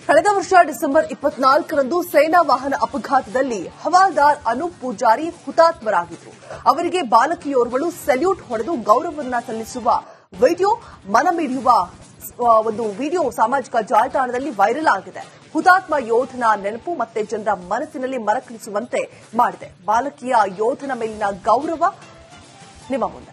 ಕಳೆದ ವರ್ಷ ಡಿಸೆಂಬರ್ 24ರಂದು ಸೇನಾ ವಾಹನ ಅಪಘಾತದಲ್ಲಿ ಹವಾಲ್ದಾರ್ ಅನೂಪ್ ಪೂಜಾರಿ ಹುತಾತ್ಮರಾಗಿದ್ದರು. ಅವರಿಗೆ ಬಾಲಕಿಯೋರ್ವಳು ಸೆಲ್ಯೂಟ್ ಹೊಡೆದು ಗೌರವವನ್ನ ಸಲ್ಲಿಸುವ ವಿಡಿಯೋ ಮನಮಿಡಿಯುವ ಒಂದು ವಿಡಿಯೋ ಸಾಮಾಜಿಕ ಜಾಲತಾಣದಲ್ಲಿ ವೈರಲ್ ಆಗಿದೆ. ಹುತಾತ್ಮ ಯೋಧನ ನೆನಪು ಮತ್ತೆ ಜನರ ಮನಸ್ಸಿನಲ್ಲಿ ಮರಕಳಿಸುವಂತೆ ಮಾಡಿದೆ. ಬಾಲಕಿಯ ಯೋಧನ ಮೇಲಿನ ಗೌರವ ನಿಮ್ಮ ಮುಂದೆ.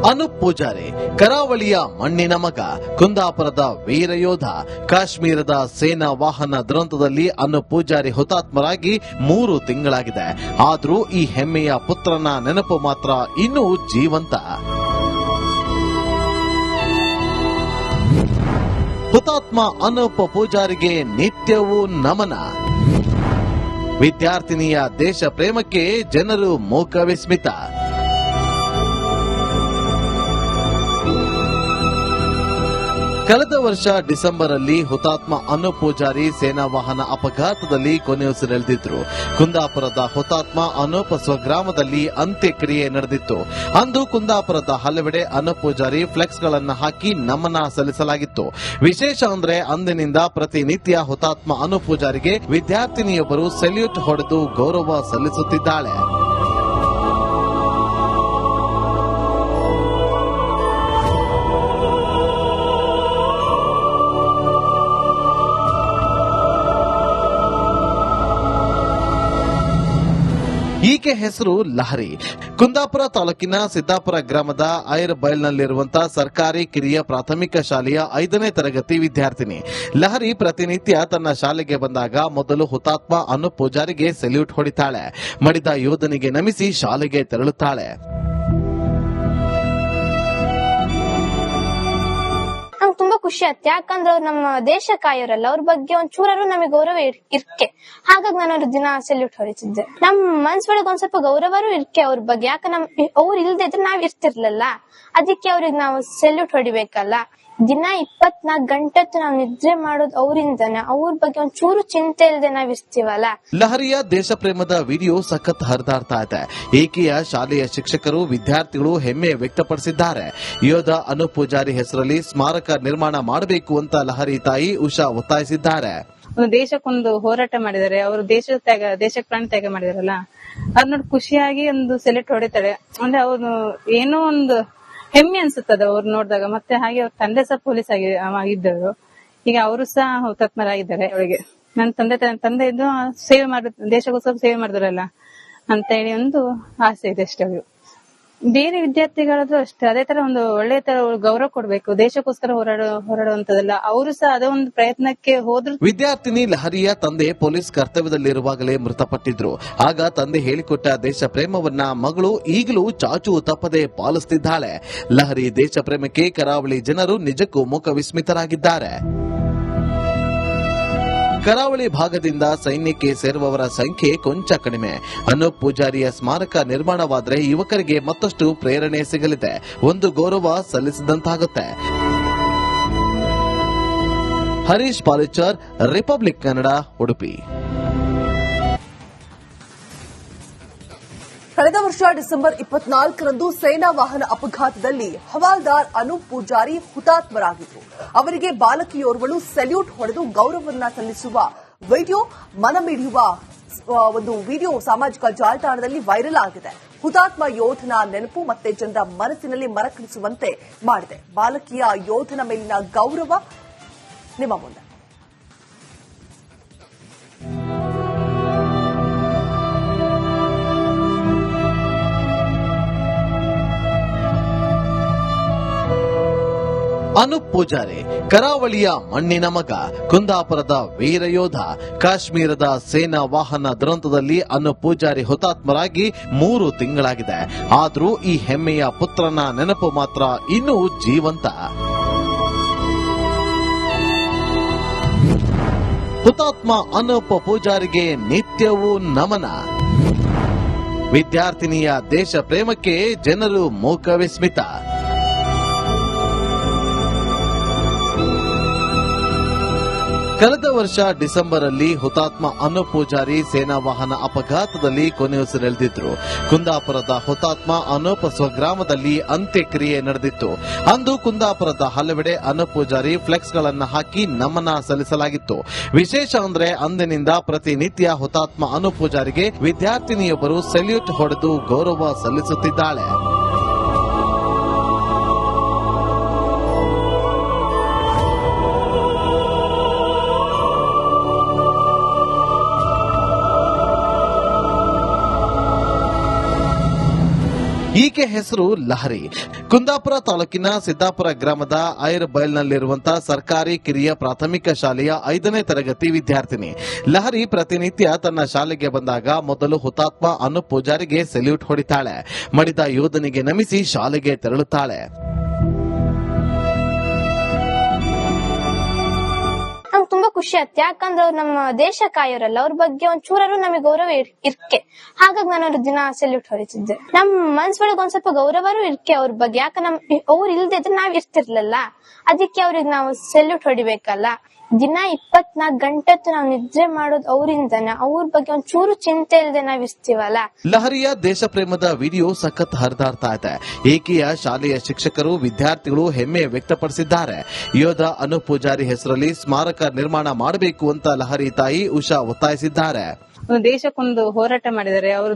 ಅನೂಪ್ ಪೂಜಾರಿ ಕರಾವಳಿಯ ಮಣ್ಣಿನ ಮಗ, ಕುಂದಾಪುರದ ವೀರಯೋಧ. ಕಾಶ್ಮೀರದ ಸೇನಾ ವಾಹನ ದುರಂತದಲ್ಲಿ ಅನೂಪ್ ಪೂಜಾರಿ ಹುತಾತ್ಮರಾಗಿ 3 ತಿಂಗಳಾಗಿದೆ. ಆದರೂ ಈ ಹೆಮ್ಮೆಯ ಪುತ್ರನ ನೆನಪು ಮಾತ್ರ ಇನ್ನೂ ಜೀವಂತ. ಹುತಾತ್ಮ ಅನೂಪ್ ಪೂಜಾರಿಗೆ ನಿತ್ಯವೂ ನಮನ. ವಿದ್ಯಾರ್ಥಿನಿಯ ದೇಶ ಪ್ರೇಮಕ್ಕೆ ಜನರು ಮೂಕ ವಿಸ್ಮಿತ. ಕಳೆದ ವರ್ಷ ಡಿಸೆಂಬರ್ ಅಲ್ಲಿ ಹುತಾತ್ಮ ಅನೂಪ್ ಪೂಜಾರಿ ಸೇನಾ ವಾಹನ ಅಪಘಾತದಲ್ಲಿ ಕೊನೆಯುಸಿರೆಳೆದಿದ್ರು. ಕುಂದಾಪುರದ ಹುತಾತ್ಮ ಅನೂಪ್ ಸ್ವಗ್ರಾಮದಲ್ಲಿ ಅಂತ್ಯಕ್ರಿಯೆ ನಡೆದಿತ್ತು. ಅಂದು ಕುಂದಾಪುರದ ಹಲವೆಡೆ ಅನೂಪ್ ಪೂಜಾರಿ ಫ್ಲೆಕ್ಸ್ ಗಳನ್ನು ಹಾಕಿ ನಮನ ಸಲ್ಲಿಸಲಾಗಿತ್ತು. ವಿಶೇಷ ಅಂದ್ರೆ ಅಂದಿನಿಂದ ಪ್ರತಿನಿತ್ಯ ಹುತಾತ್ಮ ಅನೂಪ್ ಪೂಜಾರಿಗೆ ವಿದ್ಯಾರ್ಥಿನಿಯೊಬ್ಬರು ಸೆಲ್ಯೂಟ್ ಹೊಡೆದು ಗೌರವ ಸಲ್ಲಿಸುತ್ತಿದ್ದಾಳೆ. ಈಕೆ ಹೆಸರು ಲಹರಿ. ಕುಂದಾಪುರ ತಾಲೂಕಿನ ಸಿದ್ದಾಪುರ ಗ್ರಾಮದ ಐರ್ಬೈಲ್ನಲ್ಲಿರುವಂತಹ ಸರ್ಕಾರಿ ಕಿರಿಯ ಪ್ರಾಥಮಿಕ ಶಾಲೆಯ 5ನೇ ತರಗತಿ ವಿದ್ಯಾರ್ಥಿನಿ. ಲಹರಿ ಪ್ರತಿನಿತ್ಯ ತನ್ನ ಶಾಲೆಗೆ ಬಂದಾಗ ಮೊದಲು ಹುತಾತ್ಮ ಅನೂಪ್ ಪೂಜಾರಿಗೆ ಸೆಲ್ಯೂಟ್ ಹೊಡಿತಾಳೆ. ಮಡಿದ ಯೋಧನಿಗೆ ನಮಿಸಿ ಶಾಲೆಗೆ ತೆರಳುತ್ತಾಳೆ. ನಂಗೆ ತುಂಬಾ ಖುಷಿ ಆಯ್ತು. ಯಾಕಂದ್ರೆ ಅವ್ರು ನಮ್ಮ ದೇಶ ಕಾಯೋರಲ್ಲ, ಅವ್ರ ಬಗ್ಗೆ ಒಂಚೂರು ನಮಗೆ ಗೌರವ ಇರ್ಕೆ. ಹಾಗಾಗಿ ನಾನು ಅವ್ರ ದಿನ ಸೆಲ್ಯೂಟ್ ಹೊಡಿತಿದ್ದೆ. ನಮ್ಮ ಮನ್ಸೊಳಗೆ ಒಂದ್ ಸ್ವಲ್ಪ ಗೌರವರೂ ಇರ್ಕೆ ಅವ್ರ ಬಗ್ಗೆ. ಯಾಕ ಅವ್ರು ಇಲ್ದೇ ಇದ್ರೆ ನಾವ್ ಇರ್ತಿರ್ಲಿಲ್ಲ. ಅದಕ್ಕೆ ಅವ್ರಿಗೆ ನಾವು ಸೆಲ್ಯೂಟ್ ಹೊಡಿಬೇಕಲ್ಲ. ದಿನ 24 ಗಂಟೆ ನಾವು ನಿದ್ರೆ ಮಾಡೋದು ಅವರಿಂದನೇ. ಅವ್ರ ಬಗ್ಗೆ ಒಂಚೂರು ಚಿಂತೆ ಇಲ್ಲದೆ ನಾವ್ ಇರ್ತೀವಲ್ಲ. ಲಹರಿಯ ದೇಶ ಪ್ರೇಮದ ವಿಡಿಯೋ ಸಖತ್ ಹರಿದಾಡ್ತಾ ಇದೆ. ಏಕೆಯ ಶಾಲೆಯ ಶಿಕ್ಷಕರು, ವಿದ್ಯಾರ್ಥಿಗಳು ಹೆಮ್ಮೆ ವ್ಯಕ್ತಪಡಿಸಿದ್ದಾರೆ. ಯೋಧ ಅನೂಪ್ ಪೂಜಾರಿ ಹೆಸರಲ್ಲಿ ಸ್ಮಾರಕ ನಿರ್ಮಾಣ ಮಾಡಬೇಕು ಅಂತ ಲಹರಿ ತಾಯಿ ಉಷಾ ಒತ್ತಾಯಿಸಿದ್ದಾರೆ. ಒಂದು ದೇಶಕ್ಕೊಂದು ಹೋರಾಟ ಮಾಡಿದ್ದಾರೆ. ಅವರು ದೇಶಕ್ಕೆ ಪ್ರಾಣ ತ್ಯಾಗ ಮಾಡಿದಾರಲ್ಲ, ಅದ್ ನೋಡಿ ಖುಷಿಯಾಗಿ ಒಂದು ಸೆಲೆಕ್ಟ್ ಹೊಡಿತಾರೆ. ಅಂದ್ರೆ ಅವ್ರು ಏನೋ ಒಂದು ಹೆಮ್ಮೆ ಅನ್ಸುತ್ತದೆ ಅವ್ರು ನೋಡಿದಾಗ. ಮತ್ತೆ ಹಾಗೆ ಅವ್ರ ತಂದೆ ಸಹ ಪೊಲೀಸ್ ಆಗಿದ್ದರು. ಈಗ ಅವರು ಸಹ ಹುತಾತ್ಮರಾಗಿದ್ದಾರೆ. ಅವಳಿಗೆ ನನ್ನ ತಂದೆ ಇದ್ದು ಸೇವೆ ದೇಶಕ್ಕೋಸ್ಕರ ಸೇವೆ ಮಾಡಿದ್ರಲ್ಲ ಅಂತ ಹೇಳಿ ಒಂದು ಆಸೆ ಇದೆ ಅಷ್ಟೇ. ಅವರು ಬೇರೆ ವಿದ್ಯಾರ್ಥಿಗಳಾದ್ರೂ ಅಷ್ಟೇ ಅದೇ ತರ ಒಂದು ಒಳ್ಳೆ ತರ ಗೌರವ ಕೊಡ್ಬೇಕು. ದೇಶಕ್ಕೋಸ್ಕರ ಹೋರಾಡುವಂತದಲ್ಲ. ಅವರು ಸಹ ಅದೇ ಒಂದು ಪ್ರಯತ್ನಕ್ಕೆ ಹೋದ್ರು. ವಿದ್ಯಾರ್ಥಿನಿ ಲಹರಿಯ ತಂದೆ ಪೊಲೀಸ್ ಕರ್ತವ್ಯದಲ್ಲಿರುವಾಗಲೇ ಮೃತಪಟ್ಟಿದ್ರು. ಆಗ ತಂದೆ ಹೇಳಿಕೊಟ್ಟ ದೇಶ ಪ್ರೇಮವನ್ನ ಮಗಳು ಈಗಲೂ ಚಾಚು ತಪ್ಪದೆ ಪಾಲಿಸುತ್ತಿದ್ದಾಳೆ. ಲಹರಿ ದೇಶ ಪ್ರೇಮಕ್ಕೆ ಕರಾವಳಿ ಜನರು ನಿಜಕ್ಕೂ ಮೂಕ ವಿಸ್ಮಿತರಾಗಿದ್ದಾರೆ. ಕರಾವಳಿ ಭಾಗದಿಂದ ಸೈನ್ಯಕ್ಕೆ ಸೇರುವವರ ಸಂಖ್ಯೆ ಕೊಂಚ ಕಡಿಮೆ. ಅನೂಪ್ ಪೂಜಾರಿಯ ಸ್ಮಾರಕ ನಿರ್ಮಾಣವಾದರೆ ಯುವಕರಿಗೆ ಮತ್ತಷ್ಟು ಪ್ರೇರಣೆ ಸಿಗಲಿದೆ. ಒಂದು ಗೌರವ ಸಲ್ಲಿಸಿದಂತಾಗುತ್ತೆ. ಹರೀಶ್ ಪಾಲಿಚರ್, ರಿಪಬ್ಲಿಕ್ ಕನ್ನಡ, ಉಡುಪಿ. ಕಳೆದ ವರ್ಷ ಡಿಸೆಂಬರ್ 24ರಂದು ಸೇನಾ ವಾಹನ ಅಪಘಾತದಲ್ಲಿ ಹವಾಲ್ದಾರ್ ಅನೂಪ್ ಪೂಜಾರಿ ಹುತಾತ್ಮರಾಗಿದ್ದರು. ಅವರಿಗೆ ಬಾಲಕಿಯೋರ್ವಳು ಸೆಲ್ಯೂಟ್ ಹೊಡೆದು ಗೌರವವನ್ನ ಸಲ್ಲಿಸುವ ವಿಡಿಯೋ ಮನಮಿಡಿಯುವ ಒಂದು ವಿಡಿಯೋ ಸಾಮಾಜಿಕ ಜಾಲತಾಣದಲ್ಲಿ ವೈರಲ್ ಆಗಿದೆ. ಹುತಾತ್ಮ ಯೋಧನ ನೆನಪು ಮತ್ತೆ ಜನರ ಮನಸ್ಸಿನಲ್ಲಿ ಮರಕಳಿಸುವಂತೆ ಮಾಡಿದೆ. ಬಾಲಕಿಯ ಯೋಧನ ಮೇಲಿನ ಗೌರವ ನಿಮ್ಮ ಮುಂದೆ. ಅನೂಪ್ ಪೂಜಾರಿ ಕರಾವಳಿಯ ಮಣ್ಣಿನ ಮಗ, ಕುಂದಾಪುರದ ವೀರಯೋಧ. ಕಾಶ್ಮೀರದ ಸೇನಾ ವಾಹನ ದುರಂತದಲ್ಲಿ ಅನೂಪ್ ಪೂಜಾರಿ ಹುತಾತ್ಮರಾಗಿ 3 ತಿಂಗಳಾಗಿದೆ. ಆದರೂ ಈ ಹೆಮ್ಮೆಯ ಪುತ್ರನ ನೆನಪು ಮಾತ್ರ ಇನ್ನೂ ಜೀವಂತ. ಹುತಾತ್ಮ ಅನೂಪ್ ಪೂಜಾರಿಗೆ ನಿತ್ಯವೂ ನಮನ. ವಿದ್ಯಾರ್ಥಿನಿಯ ದೇಶ ಪ್ರೇಮಕ್ಕೆ ಜನರು ಮೂಕ ವಿಸ್ಮಿತ. ಕಳೆದ ವರ್ಷ ಡಿಸೆಂಬರ್ ಅಲ್ಲಿ ಹುತಾತ್ಮ ಅನೂಪ್ ಪೂಜಾರಿ ಸೇನಾ ವಾಹನ ಅಪಘಾತದಲ್ಲಿ ಕೊನೆಯುಸಿರೆಳೆದಿದ್ರು. ಕುಂದಾಪುರದ ಹುತಾತ್ಮ ಅನೂಪ್ ಸ್ವಗ್ರಾಮದಲ್ಲಿ ಅಂತ್ಯಕ್ರಿಯೆ ನಡೆದಿತ್ತು. ಅಂದು ಕುಂದಾಪುರದ ಹಲವೆಡೆ ಅನೂಪ್ ಪೂಜಾರಿ ಫ್ಲೆಕ್ಸ್ ಗಳನ್ನ ಹಾಕಿ ನಮನ ಸಲ್ಲಿಸಲಾಗಿತ್ತು. ವಿಶೇಷ ಅಂದ್ರೆ ಅಂದಿನಿಂದ ಪ್ರತಿನಿತ್ಯ ಹುತಾತ್ಮ ಅನೂಪ್ ಪೂಜಾರಿಗೆ ವಿದ್ಯಾರ್ಥಿನಿಯೊಬ್ಬರು ಸೆಲ್ಯೂಟ್ ಹೊಡೆದು ಗೌರವ ಸಲ್ಲಿಸುತ್ತಿದ್ದಾಳೆ. ಈಕೆ ಹೆಸರು ಲಹರಿ. ಕುಂದಾಪುರ ತಾಲೂಕಿನ ಸಿದ್ದಾಪುರ ಗ್ರಾಮದ ಐರ್ ಬೈಲ್ನಲ್ಲಿರುವಂತಹ ಸರ್ಕಾರಿ ಕಿರಿಯ ಪ್ರಾಥಮಿಕ ಶಾಲೆಯ 5ನೇ ತರಗತಿ ವಿದ್ಯಾರ್ಥಿನಿ. ಲಹರಿ ಪ್ರತಿನಿತ್ಯ ತನ್ನ ಶಾಲೆಗೆ ಬಂದಾಗ ಮೊದಲು ಹುತಾತ್ಮ ಅನೂಪ್ ಪೂಜಾರಿಗೆ ಸೆಲ್ಯೂಟ್ ಹೊಡಿತಾಳೆ. ಮಡಿದ ಯೋಧನಿಗೆ ನಮಿಸಿ ಶಾಲೆಗೆ ತೆರಳುತ್ತಾಳೆ. ನಮ್ಗೆ ತುಂಬಾ ಖುಷಿ ಆಯ್ತು, ಯಾಕಂದ್ರೆ ಅವ್ರು ನಮ್ಮ ದೇಶ ಕಾಯೋರಲ್ಲ, ಅವ್ರ ಬಗ್ಗೆ ಒಂಚೂರು ನಮಗೆ ಗೌರವ ಇರ್ಕೆ. ಹಾಗಾಗಿ ನಾನು ಅವ್ರ ದಿನ ಸೆಲ್ಯೂಟ್ ಹೊಡಿತಿದ್ದೆ. ನಮ್ ಮನ್ಸೊಳಗೆ ಒಂದ್ ಸ್ವಲ್ಪ ಗೌರವರೂ ಇರ್ಕೆ ಅವ್ರ ಬಗ್ಗೆ. ಯಾಕ ಅವ್ರು ಇಲ್ದಿದ್ರೆ ನಾವ್ ಇರ್ತಿರ್ಲಿಲ್ಲ, ಅದಕ್ಕೆ ಅವ್ರಿಗೆ ನಾವು ಸೆಲ್ಯೂಟ್ ಹೊಡಿಬೇಕಲ್ಲ. ದಿನ 24 ಗಂಟೆ ನಾವು ನಿದ್ರೆ ಮಾಡೋದು ಅವರಿಂದನ. ಅವ್ರ ಬಗ್ಗೆ ಒಂಚೂರು ಚಿಂತೆ ಇಲ್ಲದೆ ನಾವ್ ಇರ್ತೀವಲ್ಲ. ಲಹರಿಯ ದೇಶ ಪ್ರೇಮದ ವಿಡಿಯೋ ಸಖತ್ ಹರಿದಾಡ್ತಾ ಇದೆ. ಏಕೆಯ ಶಾಲೆಯ ಶಿಕ್ಷಕರು ವಿದ್ಯಾರ್ಥಿಗಳು ಹೆಮ್ಮೆ ವ್ಯಕ್ತಪಡಿಸಿದ್ದಾರೆ. ಯೋಧ ಅನೂಪ್ ಪೂಜಾರಿ ಹೆಸರಲ್ಲಿ ಸ್ಮಾರಕ ನಿರ್ಮಾಣ ಮಾಡಬೇಕು ಅಂತ ಲಹರಿ ತಾಯಿ ಉಷಾ ಒತ್ತಾಯಿಸಿದ್ದಾರೆ. ದೇಶಕ್ಕೊಂದು ಹೋರಾಟ ಮಾಡಿದ್ದಾರೆ, ಅವರು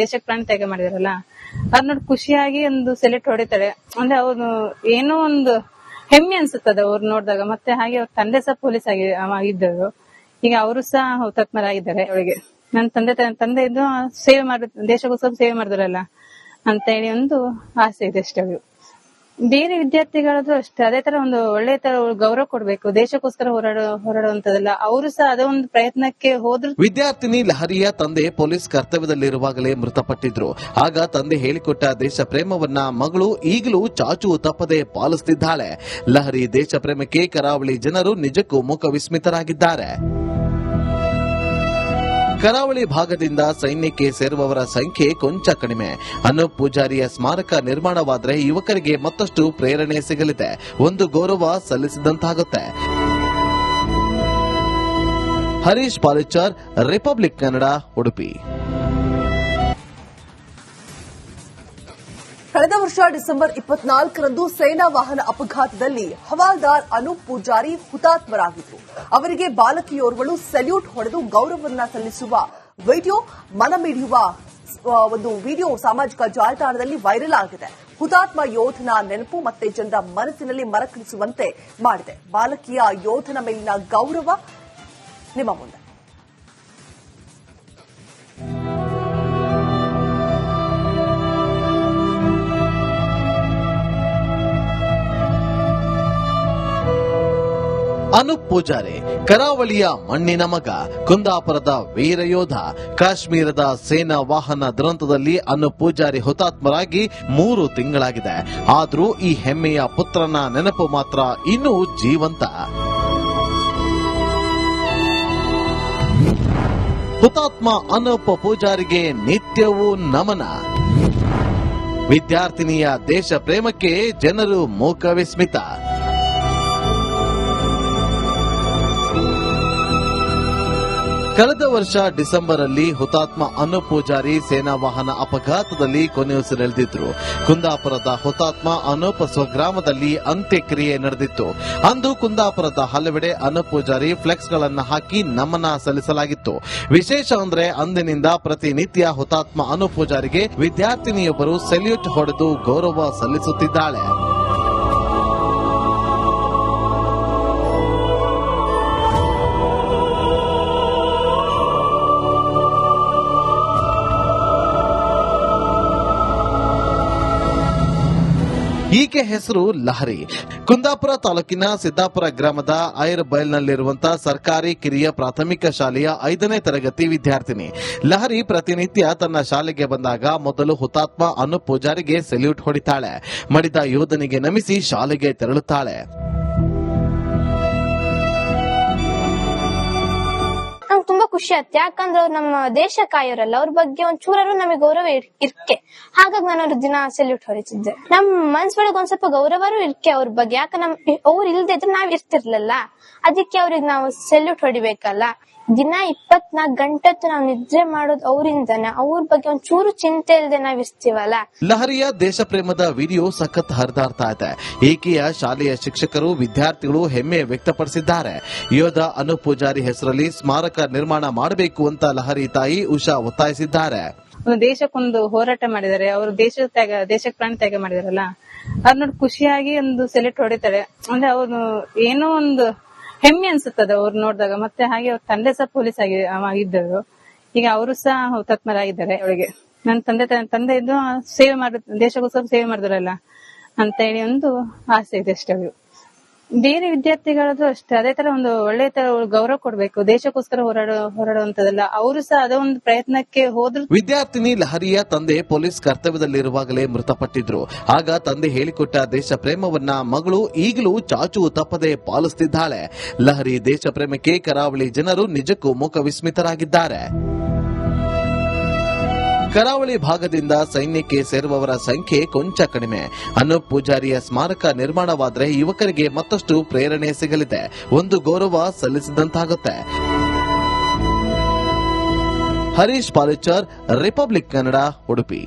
ದೇಶಕ್ಕೆ ಪ್ರಾಣ ತ್ಯಾಗ ಮಾಡಿದಾರಲ್ಲ, ಅದ್ ನೋಡಿ ಖುಷಿಯಾಗಿ ಒಂದು ಸೆಲ್ಯೂಟ್ ಹೊಡಿತಾರೆ. ಅಂದ್ರೆ ಅವ್ರು ಏನೋ ಒಂದು ಹೆಮ್ಮೆ ಅನ್ಸುತ್ತದೆ ಅವ್ರು ನೋಡಿದಾಗ. ಮತ್ತೆ ಹಾಗೆ ಅವ್ರ ತಂದೆ ಸಹ ಪೊಲೀಸ್ ಆಗಿದ್ದರು. ಈಗ ಅವರು ಸಹ ಹುತಾತ್ಮರಾಗಿದ್ದಾರೆ. ಅವಳಿಗೆ ನನ್ನ ತಂದೆ ಇದ್ದು ಸೇವೆ ದೇಶಕ್ಕೋಸ್ಕರ ಸೇವೆ ಮಾಡಿದ್ರಲ್ಲ ಅಂತ ಹೇಳಿ ಒಂದು ಆಸೆ ಇದೆ ಅಷ್ಟೇ. ಅವರು ಬೇರೆ ವಿದ್ಯಾರ್ಥಿಗಳದ್ದು ಅಷ್ಟೇ ಅದೇ ತರ ಒಂದು ಒಳ್ಳೆ ತರ ಗೌರವ ಕೊಡ್ಬೇಕು. ದೇಶಕ್ಕೋಸ್ಕರ ಹೋರಾಡುವಂತದಲ್ಲ, ಅವರು ಸಹ ಅದೇ ಒಂದು ಪ್ರಯತ್ನಕ್ಕೆ ಹೋದ್ರು. ವಿದ್ಯಾರ್ಥಿನಿ ಲಹರಿಯ ತಂದೆ ಪೊಲೀಸ್ ಕರ್ತವ್ಯದಲ್ಲಿರುವಾಗಲೇ ಮೃತಪಟ್ಟಿದ್ರು. ಆಗ ತಂದೆ ಹೇಳಿಕೊಟ್ಟ ದೇಶ ಪ್ರೇಮವನ್ನ ಮಗಳು ಈಗಲೂ ಚಾಚು ತಪ್ಪದೆ ಪಾಲಿಸುತ್ತಿದ್ದಾಳೆ. ಲಹರಿ ದೇಶ ಪ್ರೇಮಕ್ಕೆ ಕರಾವಳಿ ಜನರು ನಿಜಕ್ಕೂ ಮುಖ ವಿಸ್ಮಿತರಾಗಿದ್ದಾರೆ. ಕರಾವಳಿ ಭಾಗದಿಂದ ಸೈನ್ಯಕ್ಕೆ ಸೇರುವವರ ಸಂಖ್ಯೆ ಕೊಂಚ ಕಡಿಮೆ. ಅನೂಪ್ ಪೂಜಾರಿಯ ಸ್ಮಾರಕ ನಿರ್ಮಾಣವಾದರೆ ಯುವಕರಿಗೆ ಮತ್ತಷ್ಟು ಪ್ರೇರಣೆ ಸಿಗಲಿದೆ, ಒಂದು ಗೌರವ ಸಲ್ಲಿಸಿದಂತಾಗುತ್ತೆ. ಹರೀಶ್ ಪಾಲಿಚರ್, ರಿಪಬ್ಲಿಕ್ ಕನ್ನಡ, ಉಡುಪಿ. ಕಳೆದ ವರ್ಷ ಡಿಸೆಂಬರ್ 24ರಂದು ಸೇನಾ ವಾಹನ ಅಪಘಾತದಲ್ಲಿ ಹವಾಲ್ದಾರ್ ಅನೂಪ್ ಪೂಜಾರಿ ಹುತಾತ್ಮರಾಗಿದ್ರು. ಅವರಿಗೆ ಬಾಲಕಿಯೋರ್ವಳು ಸೆಲ್ಯೂಟ್ ಹೊಡೆದು ಗೌರವವನ್ನ ಸಲ್ಲಿಸುವ ವಿಡಿಯೋ ಮನಮಿಡಿಯುವ ಒಂದು ವಿಡಿಯೋ ಸಾಮಾಜಿಕ ಜಾಲತಾಣದಲ್ಲಿ ವೈರಲ್ ಆಗಿದೆ. ಹುತಾತ್ಮ ಯೋಧನ ನೆನಪು ಮತ್ತೆ ಜನರ ಮನಸ್ಸಿನಲ್ಲಿ ಮರಕಳಿಸುವಂತೆ ಮಾಡಿದೆ. ಬಾಲಕಿಯ ಯೋಧನ ಮೇಲಿನ ಗೌರವ ನಿಮ್ಮ ಮುಂದೆ. ಅನೂಪ್ ಪೂಜಾರಿ ಕರಾವಳಿಯ ಮಣ್ಣಿನ ಮಗ, ಕುಂದಾಪುರದ ವೀರಯೋಧ. ಕಾಶ್ಮೀರದ ಸೇನಾ ವಾಹನ ದುರಂತದಲ್ಲಿ ಅನೂಪ್ ಪೂಜಾರಿ ಹುತಾತ್ಮರಾಗಿ 3 ತಿಂಗಳಾಗಿದೆ. ಆದರೂ ಈ ಹೆಮ್ಮೆಯ ಪುತ್ರನ ನೆನಪು ಮಾತ್ರ ಇನ್ನೂ ಜೀವಂತ. ಹುತಾತ್ಮ ಅನೂಪ್ ಪೂಜಾರಿಗೆ ನಿತ್ಯವೂ ನಮನ. ವಿದ್ಯಾರ್ಥಿನಿಯ ದೇಶ ಪ್ರೇಮಕ್ಕೆ ಜನರು ಮೂಕ ವಿಸ್ಮಿತ. ಕಳೆದ ವರ್ಷ ಡಿಸೆಂಬರ್ ಅಲ್ಲಿ ಹುತಾತ್ಮ ಅನೂಪ್ ಪೂಜಾರಿ ಸೇನಾ ವಾಹನ ಅಪಘಾತದಲ್ಲಿ ಕೊನೆಯುಸಿರೆಳೆದಿದ್ರು. ಕುಂದಾಪುರದ ಹುತಾತ್ಮ ಅನೂಪ್ ಸ್ವಗ್ರಾಮದಲ್ಲಿ ಅಂತ್ಯಕ್ರಿಯೆ ನಡೆದಿತ್ತು. ಅಂದು ಕುಂದಾಪುರದ ಹಲವೆಡೆ ಅನೂಪ್ ಪೂಜಾರಿ ಫ್ಲೆಕ್ಸ್ ಗಳನ್ನ ಹಾಕಿ ನಮನ ಸಲ್ಲಿಸಲಾಗಿತ್ತು. ವಿಶೇಷ ಅಂದ್ರೆ ಅಂದಿನಿಂದ ಪ್ರತಿನಿತ್ಯ ಹುತಾತ್ಮ ಅನೂಪ್ ಪೂಜಾರಿಗೆ ವಿದ್ಯಾರ್ಥಿನಿಯೊಬ್ಬರು ಸೆಲ್ಯೂಟ್ ಹೊಡೆದು ಗೌರವ ಸಲ್ಲಿಸುತ್ತಿದ್ದಾಳೆ. ಈಕೆ ಹೆಸರು ಲಹರಿ. ಕುಂದಾಪುರ ತಾಲೂಕಿನ ಸಿದ್ದಾಪುರ ಗ್ರಾಮದ ಐರ್ ಬೈಲ್ನಲ್ಲಿರುವಂತಹ ಸರ್ಕಾರಿ ಕಿರಿಯ ಪ್ರಾಥಮಿಕ ಶಾಲೆಯ 5ನೇ ತರಗತಿ ವಿದ್ಯಾರ್ಥಿನಿ. ಲಹರಿ ಪ್ರತಿನಿತ್ಯ ತನ್ನ ಶಾಲೆಗೆ ಬಂದಾಗ ಮೊದಲು ಹುತಾತ್ಮ ಅನೂಪ್ ಪೂಜಾರಿಗೆ ಸೆಲ್ಯೂಟ್ ಹೊಡಿತಾಳೆ. ಮಡಿದ ಯೋಧನಿಗೆ ನಮಿಸಿ ಶಾಲೆಗೆ ತೆರಳುತ್ತಾಳೆ. ನಂಗೆ ತುಂಬಾ ಖುಷಿ ಆಗುತ್ತೆ. ಯಾಕಂದ್ರೆ ಅವ್ರು ನಮ್ಮ ದೇಶ ಕಾಯೋರಲ್ಲ, ಅವ್ರ ಬಗ್ಗೆ ಒಂದ್ ಚೂರಾರು ನಮಗೆ ಗೌರವ ಇರ್ಕೆ. ಹಾಗಾಗಿ ನಾನು ಅವ್ರ ದಿನ ಸೆಲ್ಯೂಟ್ ಹೊಡಿತಿದ್ದೆ. ನಮ್ ಮನ್ಸೊಳಗೆ ಒಂದ್ ಸ್ವಲ್ಪ ಗೌರವರು ಇರ್ಕೆ ಅವ್ರ ಬಗ್ಗೆ. ಯಾಕ ಅವ್ರು ಇಲ್ದೇ ಇದ್ರೆ ನಾವ್ ಇರ್ತಿರ್ಲಿಲ್ಲ. ಅದಕ್ಕೆ ಅವ್ರಿಗೆ ನಾವು ಸೆಲ್ಯೂಟ್ ಹೊಡಿಬೇಕಲ್ಲ. ದಿನ 24 ಗಂಟೆ ನಾವು ನಿದ್ರೆ ಮಾಡೋದು ಅವರಿಂದನ. ಅವ್ರ ಬಗ್ಗೆ ಒಂದ್ ಚೂರು ಚಿಂತೆ ಇಲ್ಲದೆ ನಾವ್ ಇರ್ತೀವಲ್ಲ. ಲಹರಿಯ ದೇಶ ಪ್ರೇಮದ ವಿಡಿಯೋ ಸಖತ್ ಹರಿದಾಡ್ತಾ ಇದೆ. ಈಕೆಯ ಶಾಲೆಯ ಶಿಕ್ಷಕರು, ವಿದ್ಯಾರ್ಥಿಗಳು ಹೆಮ್ಮೆ ವ್ಯಕ್ತಪಡಿಸಿದ್ದಾರೆ. ಯೋಧ ಅನೂಪ್ ಪೂಜಾರಿ ಹೆಸರಲ್ಲಿ ಸ್ಮಾರಕ ನಿರ್ಮಾಣ ಮಾಡಬೇಕು ಅಂತ ಲಹರಿ ತಾಯಿ ಉಷಾ ಒತ್ತಾಯಿಸಿದ್ದಾರೆ. ಒಂದು ದೇಶಕ್ಕೊಂದು ಹೋರಾಟ ಮಾಡಿದ್ದಾರೆ. ಅವರು ದೇಶಕ್ಕೆ ಪ್ರಾಣ ತ್ಯಾಗ ಮಾಡಿದಾರಲ್ಲ, ಅದ್ ನೋಡಿ ಖುಷಿಯಾಗಿ ಒಂದು ಸೆಲ್ಯೂಟ್ ಹೊಡಿತಾರೆ. ಅಂದ್ರೆ ಅವ್ರು ಏನೋ ಒಂದು ಹೆಮ್ಮೆ ಅನ್ಸುತ್ತದೆ ಅವ್ರು ನೋಡಿದಾಗ. ಮತ್ತೆ ಹಾಗೆ ಅವ್ರ ತಂದೆ ಸಹ ಪೊಲೀಸ್ ಆಗಿದ್ದರು. ಈಗ ಅವರು ಸಹ ಹುತಾತ್ಮರಾಗಿದ್ದಾರೆ. ಅವಳಿಗೆ ನನ್ನ ತಂದೆ ಇದ್ದು ಸೇವೆ ದೇಶಕ್ಕೋಸ್ಕರ ಸೇವೆ ಮಾಡಿದ್ರಲ್ಲ ಅಂತ ಹೇಳಿ ಒಂದು ಆಸೆ ಇದೆ ಅಷ್ಟೇ. ಅವರು ಬೇರೆ ವಿದ್ಯಾರ್ಥಿಗಳದ್ದು ಅಷ್ಟೇ ಅದೇ ತರ ಒಂದು ಒಳ್ಳೆ ತರ ಗೌರವ ಕೊಡ್ಬೇಕು. ದೇಶಕ್ಕೋಸ್ಕರ ಹೋರಾಡುವಂತದಲ್ಲ. ಅವರು ಸಹ ಅದೇ ಒಂದು ಪ್ರಯತ್ನಕ್ಕೆ ಹೋದ್ರು. ವಿದ್ಯಾರ್ಥಿನಿ ಲಹರಿಯ ತಂದೆ ಪೊಲೀಸ್ ಕರ್ತವ್ಯದಲ್ಲಿರುವಾಗಲೇ ಮೃತಪಟ್ಟಿದ್ರು. ಆಗ ತಂದೆ ಹೇಳಿಕೊಟ್ಟ ದೇಶ ಪ್ರೇಮವನ್ನ ಮಗಳು ಈಗಲೂ ಚಾಚು ತಪ್ಪದೆ ಪಾಲಿಸುತ್ತಿದ್ದಾಳೆ. ಲಹರಿ ದೇಶ ಪ್ರೇಮಕ್ಕೆ ಕರಾವಳಿ ಜನರು ನಿಜಕ್ಕೂ ಮುಖ ವಿಸ್ಮಿತರಾಗಿದ್ದಾರೆ. ಕರಾವಳಿ ಭಾಗದಿಂದ ಸೈನ್ಯಕ್ಕೆ ಸೇರುವವರ ಸಂಖ್ಯೆ ಕೊಂಚ ಕಡಿಮೆ. ಅನೂಪ್ ಪೂಜಾರಿಯ ಸ್ಮಾರಕ ನಿರ್ಮಾಣವಾದರೆ ಯುವಕರಿಗೆ ಮತ್ತಷ್ಟು ಪ್ರೇರಣೆ ಸಿಗಲಿದೆ. ಒಂದು ಗೌರವ ಸಲ್ಲಿಸಿದಂತಾಗುತ್ತೆ. ಹರೀಶ್ ಪಾಲೇಚರ್, ರಿಪಬ್ಲಿಕ್ ಕನ್ನಡ, ಉಡುಪಿ.